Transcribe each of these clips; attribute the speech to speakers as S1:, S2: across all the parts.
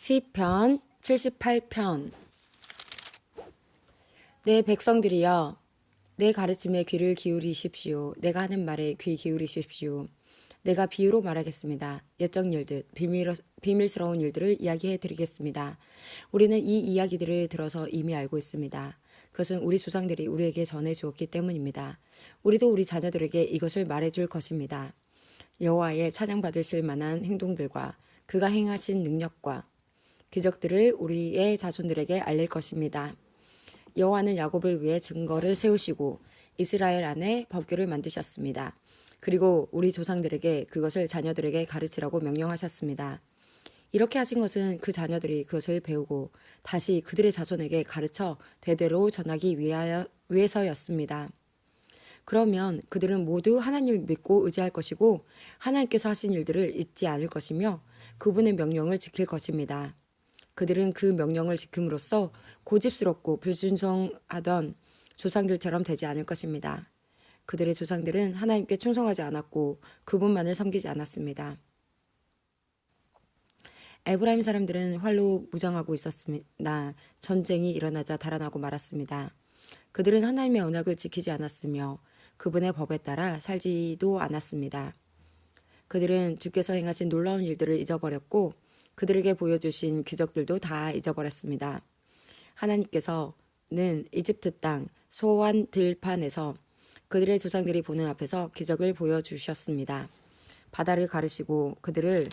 S1: 시편 78편. 내 백성들이여, 내 가르침에 귀를 기울이십시오. 내가 하는 말에 귀 기울이십시오. 내가 비유로 말하겠습니다. 옛적 일들, 비밀스러운 일들을 이야기해 드리겠습니다. 우리는 이 이야기들을 들어서 이미 알고 있습니다. 그것은 우리 조상들이 우리에게 전해 주었기 때문입니다. 우리도 우리 자녀들에게 이것을 말해줄 것입니다. 여호와의 찬양받으실 만한 행동들과 그가 행하신 능력과 기적들을 우리의 자손들에게 알릴 것입니다. 여호와는 야곱을 위해 증거를 세우시고 이스라엘 안에 법규를 만드셨습니다. 그리고 우리 조상들에게 그것을 자녀들에게 가르치라고 명령하셨습니다. 이렇게 하신 것은 그 자녀들이 그것을 배우고 다시 그들의 자손에게 가르쳐 대대로 전하기 위해서였습니다. 그러면 그들은 모두 하나님을 믿고 의지할 것이고 하나님께서 하신 일들을 잊지 않을 것이며 그분의 명령을 지킬 것입니다. 그들은 그 명령을 지킴으로써 고집스럽고 불순종하던 조상들처럼 되지 않을 것입니다. 그들의 조상들은 하나님께 충성하지 않았고 그분만을 섬기지 않았습니다. 에브라임 사람들은 활로 무장하고 있었습니다. 전쟁이 일어나자 달아나고 말았습니다. 그들은 하나님의 언약을 지키지 않았으며 그분의 법에 따라 살지도 않았습니다. 그들은 주께서 행하신 놀라운 일들을 잊어버렸고 그들에게 보여주신 기적들도 다 잊어버렸습니다. 하나님께서는 이집트 땅 소환 들판에서 그들의 조상들이 보는 앞에서 기적을 보여주셨습니다. 바다를 가르시고 그들을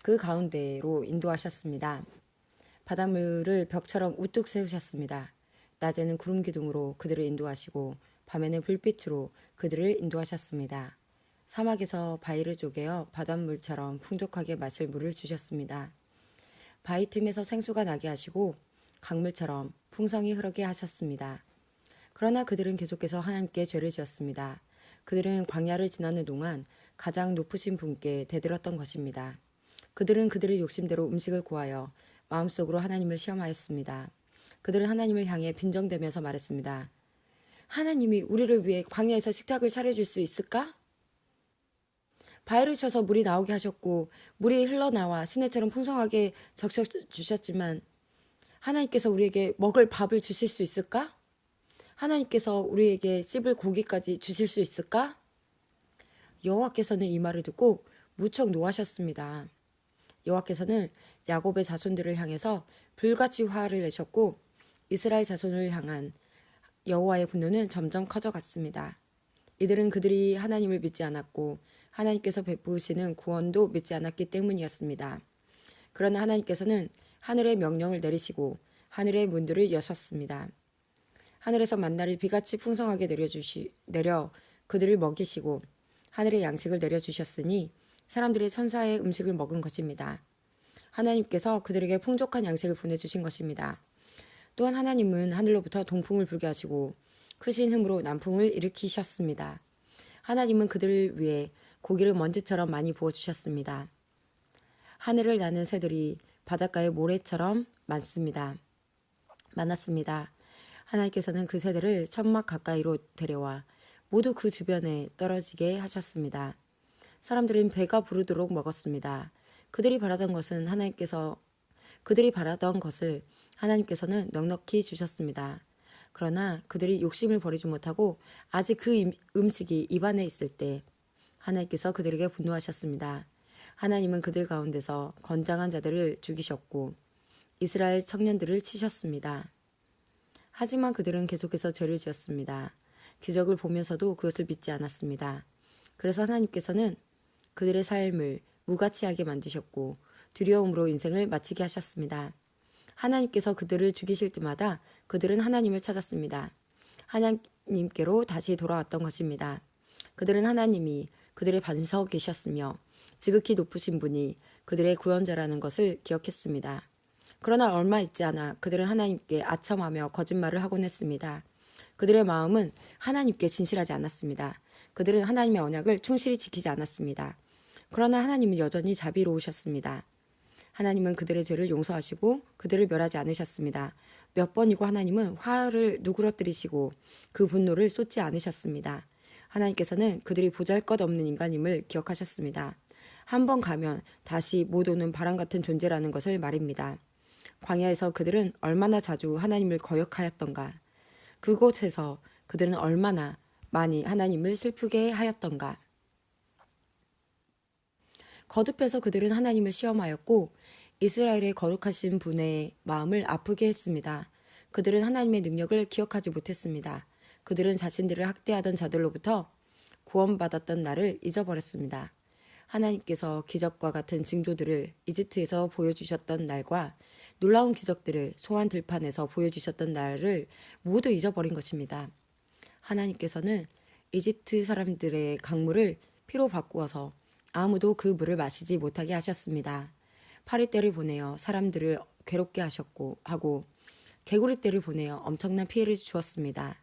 S1: 그 가운데로 인도하셨습니다. 바닷물을 벽처럼 우뚝 세우셨습니다. 낮에는 구름 기둥으로 그들을 인도하시고 밤에는 불빛으로 그들을 인도하셨습니다. 사막에서 바위를 쪼개어 바닷물처럼 풍족하게 마실 물을 주셨습니다. 바위 틈에서 생수가 나게 하시고 강물처럼 풍성히 흐르게 하셨습니다. 그러나 그들은 계속해서 하나님께 죄를 지었습니다. 그들은 광야를 지나는 동안 가장 높으신 분께 대들었던 것입니다. 그들은 그들의 욕심대로 음식을 구하여 마음속으로 하나님을 시험하였습니다. 그들은 하나님을 향해 빈정대면서 말했습니다. 하나님이 우리를 위해 광야에서 식탁을 차려줄 수 있을까? 바위를 쳐서 물이 나오게 하셨고 물이 흘러나와 시내처럼 풍성하게 적셔주셨지만 하나님께서 우리에게 먹을 밥을 주실 수 있을까? 하나님께서 우리에게 씹을 고기까지 주실 수 있을까? 여호와께서는 이 말을 듣고 무척 노하셨습니다. 여호와께서는 야곱의 자손들을 향해서 불같이 화를 내셨고 이스라엘 자손을 향한 여호와의 분노는 점점 커져갔습니다. 이들은 그들이 하나님을 믿지 않았고 하나님께서 베푸시는 구원도 믿지 않았기 때문이었습니다. 그러나 하나님께서는 하늘의 명령을 내리시고 하늘의 문들을 여셨습니다. 하늘에서 만나를 비같이 풍성하게 내려 그들을 먹이시고 하늘의 양식을 내려주셨으니 사람들이 천사의 음식을 먹은 것입니다. 하나님께서 그들에게 풍족한 양식을 보내주신 것입니다. 또한 하나님은 하늘로부터 동풍을 불게 하시고 크신 힘으로 남풍을 일으키셨습니다. 하나님은 그들을 위해 고기를 먼지처럼 많이 부어주셨습니다. 하늘을 나는 새들이 바닷가의 모래처럼 많았습니다. 하나님께서는 그 새들을 천막 가까이로 데려와 모두 그 주변에 떨어지게 하셨습니다. 사람들은 배가 부르도록 먹었습니다. 그들이 바라던 것을 하나님께서는 넉넉히 주셨습니다. 그러나 그들이 욕심을 버리지 못하고 아직 그 음식이 입안에 있을 때 하나님께서 그들에게 분노하셨습니다. 하나님은 그들 가운데서 건장한 자들을 죽이셨고 이스라엘 청년들을 치셨습니다. 하지만 그들은 계속해서 죄를 지었습니다. 기적을 보면서도 그것을 믿지 않았습니다. 그래서 하나님께서는 그들의 삶을 무가치하게 만드셨고 두려움으로 인생을 마치게 하셨습니다. 하나님께서 그들을 죽이실 때마다 그들은 하나님을 찾았습니다. 하나님께로 다시 돌아왔던 것입니다. 그들은 하나님이 그들의 반석이셨으며 지극히 높으신 분이 그들의 구원자라는 것을 기억했습니다. 그러나 얼마 있지 않아 그들은 하나님께 아첨하며 거짓말을 하곤 했습니다. 그들의 마음은 하나님께 진실하지 않았습니다. 그들은 하나님의 언약을 충실히 지키지 않았습니다. 그러나 하나님은 여전히 자비로우셨습니다. 하나님은 그들의 죄를 용서하시고 그들을 멸하지 않으셨습니다. 몇 번이고 하나님은 화를 누그러뜨리시고 그 분노를 쏟지 않으셨습니다. 하나님께서는 그들이 보잘것없는 인간임을 기억하셨습니다. 한 번 가면 다시 못 오는 바람 같은 존재라는 것을 말입니다. 광야에서 그들은 얼마나 자주 하나님을 거역하였던가. 그곳에서 그들은 얼마나 많이 하나님을 슬프게 하였던가. 거듭해서 그들은 하나님을 시험하였고 이스라엘의 거룩하신 분의 마음을 아프게 했습니다. 그들은 하나님의 능력을 기억하지 못했습니다. 그들은 자신들을 학대하던 자들로부터 구원받았던 날을 잊어버렸습니다. 하나님께서 기적과 같은 징조들을 이집트에서 보여주셨던 날과 놀라운 기적들을 소환 들판에서 보여주셨던 날을 모두 잊어버린 것입니다. 하나님께서는 이집트 사람들의 강물을 피로 바꾸어서 아무도 그 물을 마시지 못하게 하셨습니다. 파리떼를 보내어 사람들을 괴롭게 하고 개구리떼를 보내어 엄청난 피해를 주었습니다.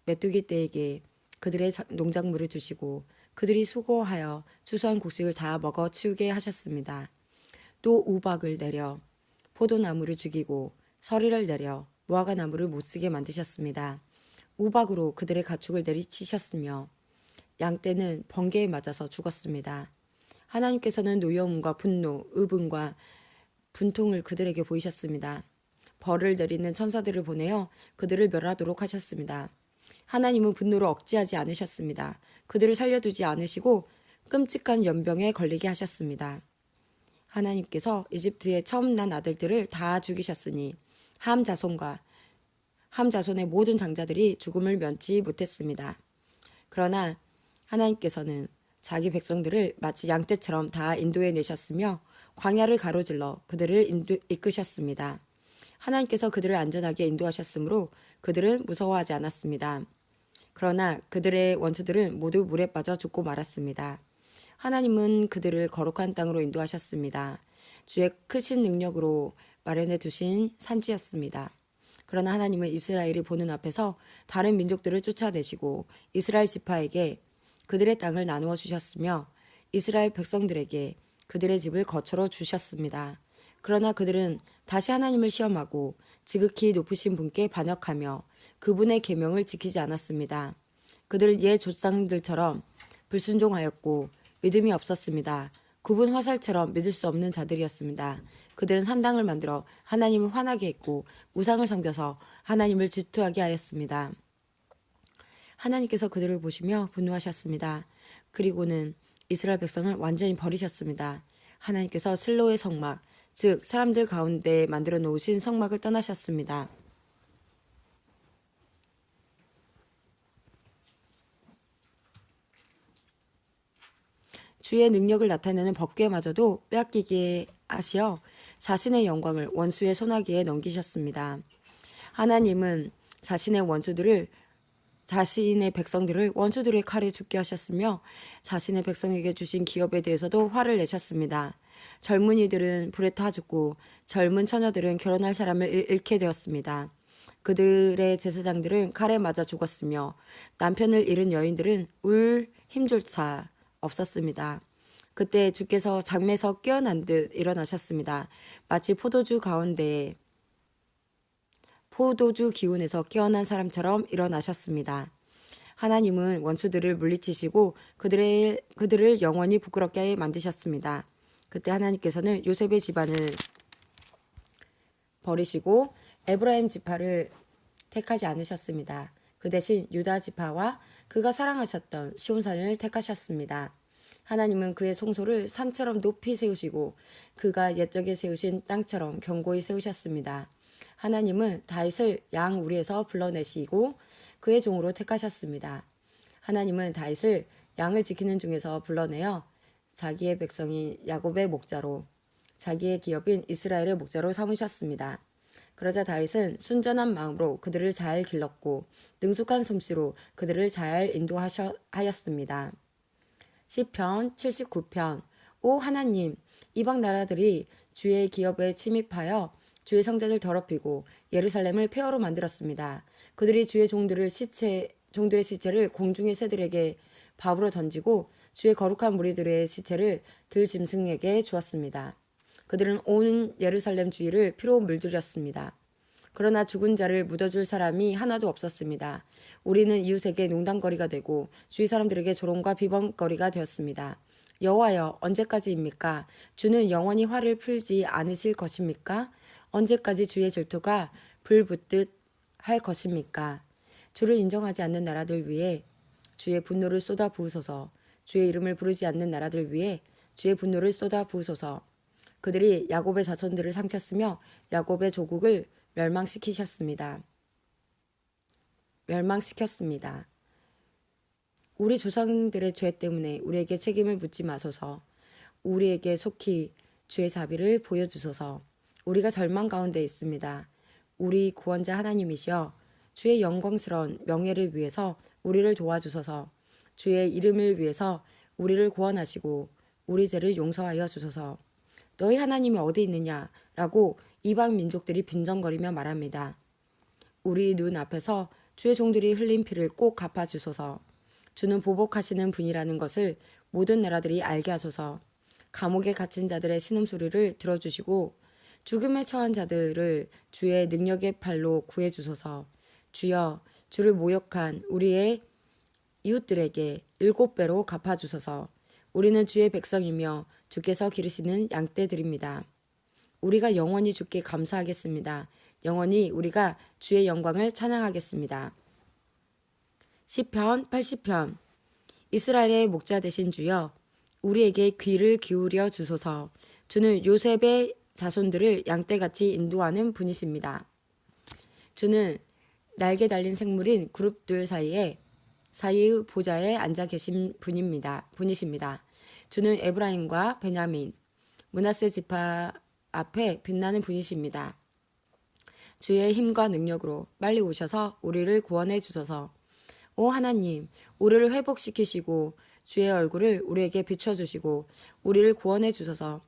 S1: 메뚜기 떼에게 그들의 농작물을 주시고 그들이 수고하여 추수한 곡식을 다 먹어 치우게 하셨습니다. 또 우박을 내려 포도나무를 죽이고 서리를 내려 무화과나무를 못쓰게 만드셨습니다. 우박으로 그들의 가축을 내리치셨으며 양떼는 번개에 맞아서 죽었습니다. 하나님께서는 노여움과 분노, 의분과 분통을 그들에게 보이셨습니다. 벌을 내리는 천사들을 보내어 그들을 멸하도록 하셨습니다. 하나님은 분노를 억제하지 않으셨습니다. 그들을 살려두지 않으시고 끔찍한 연병에 걸리게 하셨습니다. 하나님께서 이집트의 처음 난 아들들을 다 죽이셨으니 함 자손의 모든 장자들이 죽음을 면치 못했습니다. 그러나 하나님께서는 자기 백성들을 마치 양떼처럼 다 인도해 내셨으며 광야를 가로질러 그들을 이끄셨습니다. 하나님께서 그들을 안전하게 인도하셨으므로 그들은 무서워하지 않았습니다. 그러나 그들의 원수들은 모두 물에 빠져 죽고 말았습니다. 하나님은 그들을 거룩한 땅으로 인도하셨습니다. 주의 크신 능력으로 마련해 두신 산지였습니다. 그러나 하나님은 이스라엘이 보는 앞에서 다른 민족들을 쫓아내시고 이스라엘 지파에게 그들의 땅을 나누어 주셨으며 이스라엘 백성들에게 그들의 집을 거처로 주셨습니다. 그러나 그들은 다시 하나님을 시험하고 지극히 높으신 분께 반역하며 그분의 계명을 지키지 않았습니다. 그들은 옛 조상들처럼 불순종하였고 믿음이 없었습니다. 굽은 화살처럼 믿을 수 없는 자들이었습니다. 그들은 산당을 만들어 하나님을 화나게 했고 우상을 섬겨서 하나님을 질투하게 하였습니다. 하나님께서 그들을 보시며 분노하셨습니다. 그리고는 이스라엘 백성을 완전히 버리셨습니다. 하나님께서 실로의 성막, 즉 사람들 가운데 만들어 놓으신 성막을 떠나셨습니다. 주의 능력을 나타내는 법궤마저도 빼앗기게 하시어 자신의 영광을 원수의 손아귀에 넘기셨습니다. 하나님은 자신의 백성들을 원수들의 칼에 죽게 하셨으며 자신의 백성에게 주신 기업에 대해서도 화를 내셨습니다. 젊은이들은 불에 타 죽고 젊은 처녀들은 결혼할 사람을 잃게 되었습니다. 그들의 제사장들은 칼에 맞아 죽었으며 남편을 잃은 여인들은 울 힘조차 없었습니다. 그때 주께서 장매에서 깨어난 듯 일어나셨습니다. 마치 포도주 기운에서 깨어난 사람처럼 일어나셨습니다. 하나님은 원수들을 물리치시고 그들을 영원히 부끄럽게 만드셨습니다. 그때 하나님께서는 요셉의 집안을 버리시고 에브라임 지파를 택하지 않으셨습니다. 그 대신 유다 지파와 그가 사랑하셨던 시온산을 택하셨습니다. 하나님은 그의 성소를 산처럼 높이 세우시고 그가 옛적에 세우신 땅처럼 견고히 세우셨습니다. 하나님은 다윗을 양 우리에서 불러내시고 그의 종으로 택하셨습니다. 하나님은 다윗을 양을 지키는 중에서 불러내어 자기의 백성인 야곱의 목자로 자기의 기업인 이스라엘의 목자로 삼으셨습니다. 그러자 다윗은 순전한 마음으로 그들을 잘 길렀고 능숙한 솜씨로 그들을 잘 인도하였습니다. 시편 79편. 오 하나님, 이방 나라들이 주의 기업에 침입하여 주의 성전을 더럽히고 예루살렘을 폐허로 만들었습니다. 그들이 주의 종들의 시체를 공중의 새들에게 밥으로 던지고 주의 거룩한 무리들의 시체를 들짐승에게 주었습니다. 그들은 온 예루살렘 주위를 피로 물들였습니다. 그러나 죽은 자를 묻어줄 사람이 하나도 없었습니다. 우리는 이웃에게 농담거리가 되고 주위 사람들에게 조롱과 비방거리가 되었습니다. 여호와여, 언제까지입니까? 주는 영원히 화를 풀지 않으실 것입니까? 언제까지 주의 질투가 불붙듯 할 것입니까? 주를 인정하지 않는 나라들 위해 주의 분노를 쏟아 부으소서. 주의 이름을 부르지 않는 나라들 위해 주의 분노를 쏟아 부으소서. 그들이 야곱의 자손들을 삼켰으며 야곱의 조국을 멸망시켰습니다. 우리 조상들의 죄 때문에 우리에게 책임을 묻지 마소서. 우리에게 속히 주의 자비를 보여주소서. 우리가 절망 가운데 있습니다. 우리 구원자 하나님이시여, 주의 영광스러운 명예를 위해서 우리를 도와주소서. 주의 이름을 위해서 우리를 구원하시고 우리 죄를 용서하여 주소서. 너희 하나님이 어디 있느냐? 라고 이방 민족들이 빈정거리며 말합니다. 우리 눈 앞에서 주의 종들이 흘린 피를 꼭 갚아주소서. 주는 보복하시는 분이라는 것을 모든 나라들이 알게 하소서. 감옥에 갇힌 자들의 신음소리를 들어주시고 죽음에 처한 자들을 주의 능력의 팔로 구해주소서. 주여, 주를 모욕한 우리의 이웃들에게 7배로 갚아주소서. 우리는 주의 백성이며 주께서 기르시는 양떼들입니다. 우리가 영원히 주께 감사하겠습니다. 영원히 우리가 주의 영광을 찬양하겠습니다. 시편 80편. 이스라엘의 목자 되신 주여, 우리에게 귀를 기울여 주소서. 주는 요셉의 자손들을 양떼같이 인도하는 분이십니다. 주는 날개 달린 생물인 그룹들 사이의 보좌에 앉아 계신 분이십니다. 주는 에브라임과 베냐민, 므낫세 지파 앞에 빛나는 분이십니다. 주의 힘과 능력으로 빨리 오셔서 우리를 구원해 주소서. 오 하나님, 우리를 회복시키시고 주의 얼굴을 우리에게 비춰주시고 우리를 구원해 주소서.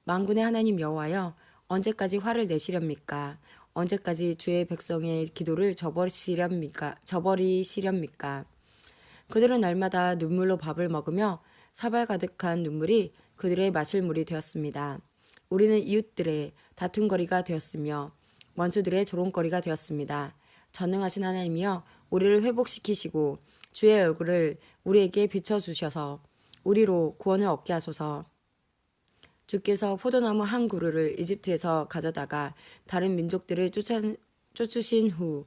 S1: 만군의 하나님 여호와여, 언제까지 화를 내시렵니까? 언제까지 주의 백성의 기도를 저버리시렵니까? 그들은 날마다 눈물로 밥을 먹으며 사발 가득한 눈물이 그들의 마실 물이 되었습니다. 우리는 이웃들의 다툼거리가 되었으며 원수들의 조롱거리가 되었습니다. 전능하신 하나님이여, 우리를 회복시키시고 주의 얼굴을 우리에게 비춰주셔서 우리로 구원을 얻게 하소서. 주께서 포도나무 한 그루를 이집트에서 가져다가 다른 민족들을 쫓으신 후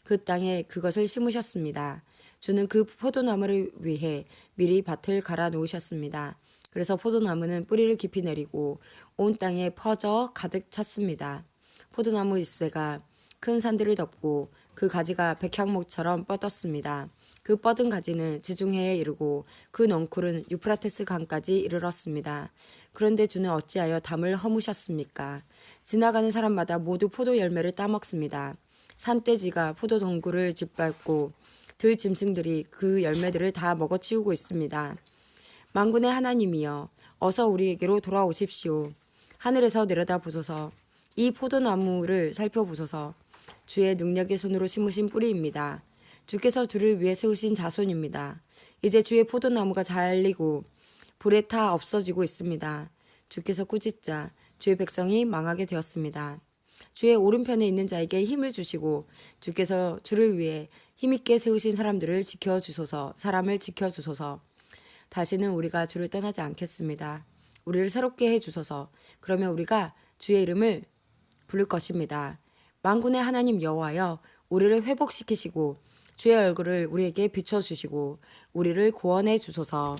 S1: 그 땅에 그것을 심으셨습니다. 주는 그 포도나무를 위해 미리 밭을 갈아 놓으셨습니다. 그래서 포도나무는 뿌리를 깊이 내리고 온 땅에 퍼져 가득 찼습니다. 포도나무 잎새가 큰 산들을 덮고 그 가지가 백향목처럼 뻗었습니다. 그 뻗은 가지는 지중해에 이르고 그 넝쿨은 유프라테스 강까지 이르렀습니다. 그런데 주는 어찌하여 담을 허무셨습니까? 지나가는 사람마다 모두 포도 열매를 따먹습니다. 산돼지가 포도 덩굴을 짓밟고 들 짐승들이 그 열매들을 다 먹어치우고 있습니다. 만군의 하나님이여, 어서 우리에게로 돌아오십시오. 하늘에서 내려다보소서. 이 포도나무를 살펴보소서. 주의 능력의 손으로 심으신 뿌리입니다. 주께서 주를 위해 세우신 자손입니다. 이제 주의 포도나무가 잘리고 불에 타 없어지고 있습니다. 주께서 꾸짖자 주의 백성이 망하게 되었습니다. 주의 오른편에 있는 자에게 힘을 주시고 주께서 주를 위해 힘있게 세우신 사람을 지켜주소서. 다시는 우리가 주를 떠나지 않겠습니다. 우리를 새롭게 해주소서. 그러면 우리가 주의 이름을 부를 것입니다. 만군의 하나님 여호와여, 우리를 회복시키시고 주의 얼굴을 우리에게 비춰주시고 우리를 구원해 주소서.